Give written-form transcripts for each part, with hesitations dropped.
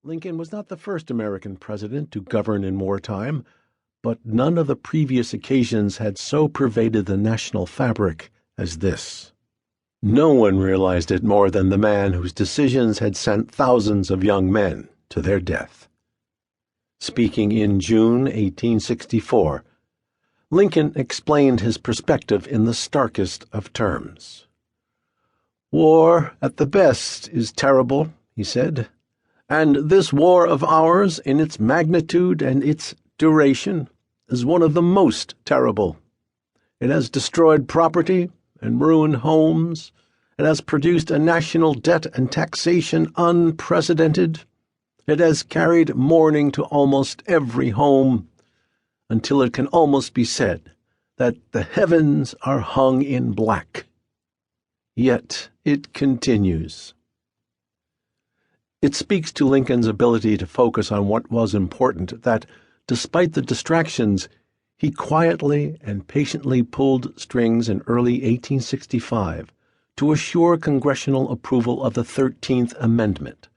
Lincoln was not the first American president to govern in wartime, but none of the previous occasions had so pervaded the national fabric as this. No one realized it more than the man whose decisions had sent thousands of young men to their death. Speaking in June 1864, Lincoln explained his perspective in the starkest of terms. "War, at the best, is terrible," he said, "and this war of ours, in its magnitude and its duration, is one of the most terrible. It has destroyed property and ruined homes. It has produced a national debt and taxation unprecedented. It has carried mourning to almost every home, until it can almost be said that the heavens are hung in black. Yet it continues." It speaks to Lincoln's ability to focus on what was important that, despite the distractions, he quietly and patiently pulled strings in early 1865 to assure congressional approval of the 13th Amendment,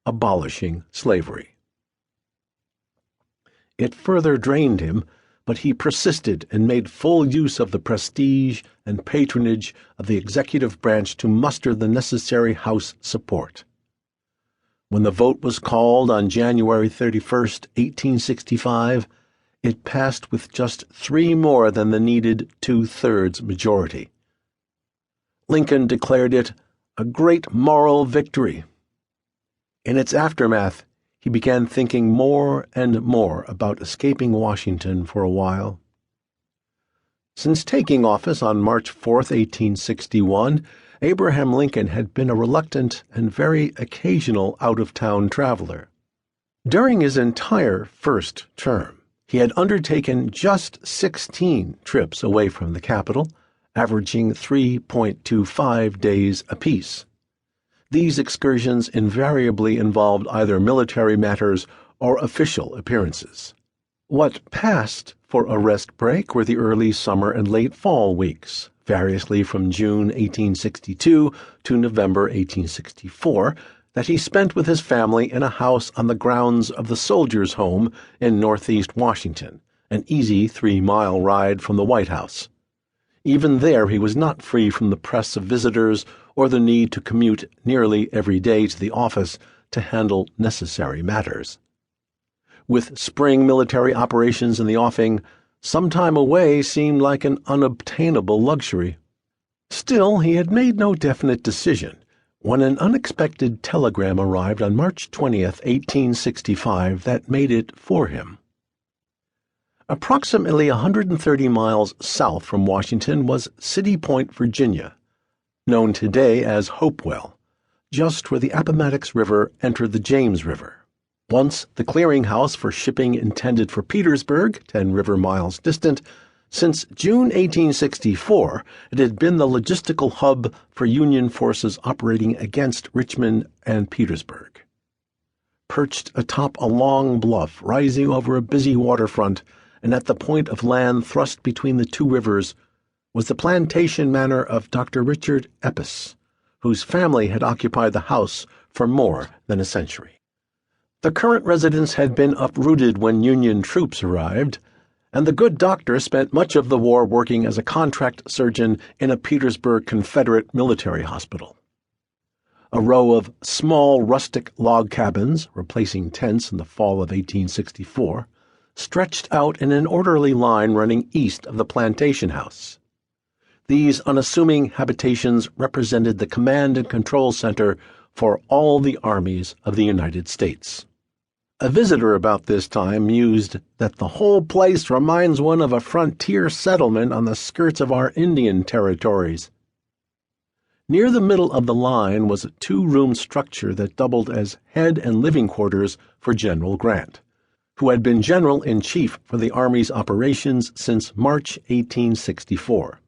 abolishing slavery. It further drained him, but he persisted and made full use of the prestige and patronage of the executive branch to muster the necessary House support. When the vote was called on January 31, 1865, it passed with just 3 more than the needed 2/3 majority. Lincoln declared it a great moral victory. In its aftermath, he began thinking more and more about escaping Washington for a while. Since taking office on March 4, 1861, Abraham Lincoln had been a reluctant and very occasional out-of-town traveler. During his entire first term, he had undertaken just 16 trips away from the capital, averaging 3.25 days apiece. These excursions invariably involved either military matters or official appearances. What passed for a rest break were the early summer and late fall weeks, variously from June 1862 to November 1864, that he spent with his family in a house on the grounds of the Soldiers' Home in northeast Washington, an easy 3-mile ride from the White House. Even there he was not free from the press of visitors or the need to commute nearly every day to the office to handle necessary matters. With spring military operations in the offing, some time away seemed like an unobtainable luxury. Still, he had made no definite decision when an unexpected telegram arrived on March 20, 1865, that made it for him. Approximately 130 miles south from Washington was City Point, Virginia, known today as Hopewell, just where the Appomattox River entered the James River. Once the clearinghouse for shipping intended for Petersburg, 10 river miles distant, since June 1864 it had been the logistical hub for Union forces operating against Richmond and Petersburg. Perched atop a long bluff rising over a busy waterfront, and at the point of land thrust between the two rivers, was the plantation manor of Dr. Richard Epps, whose family had occupied the house for more than a century. The current residence had been uprooted when Union troops arrived, and the good doctor spent much of the war working as a contract surgeon in a Petersburg Confederate military hospital. A row of small rustic log cabins, replacing tents in the fall of 1864, stretched out in an orderly line running east of the plantation house. These unassuming habitations represented the command and control center for all the armies of the United States. A visitor about this time mused that the whole place reminds one of a frontier settlement on the skirts of our Indian territories. Near the middle of the line was a 2-room structure that doubled as head and living quarters for General Grant, who had been General-in-Chief for the Army's operations since March 1864.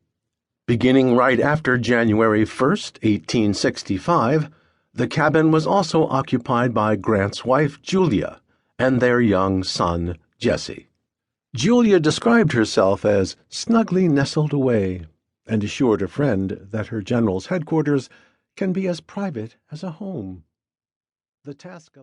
Beginning right after January 1, 1865, the cabin was also occupied by Grant's wife, Julia, and their young son, Jesse. Julia described herself as snugly nestled away, and assured a friend that her general's headquarters can be as private as a home. The task of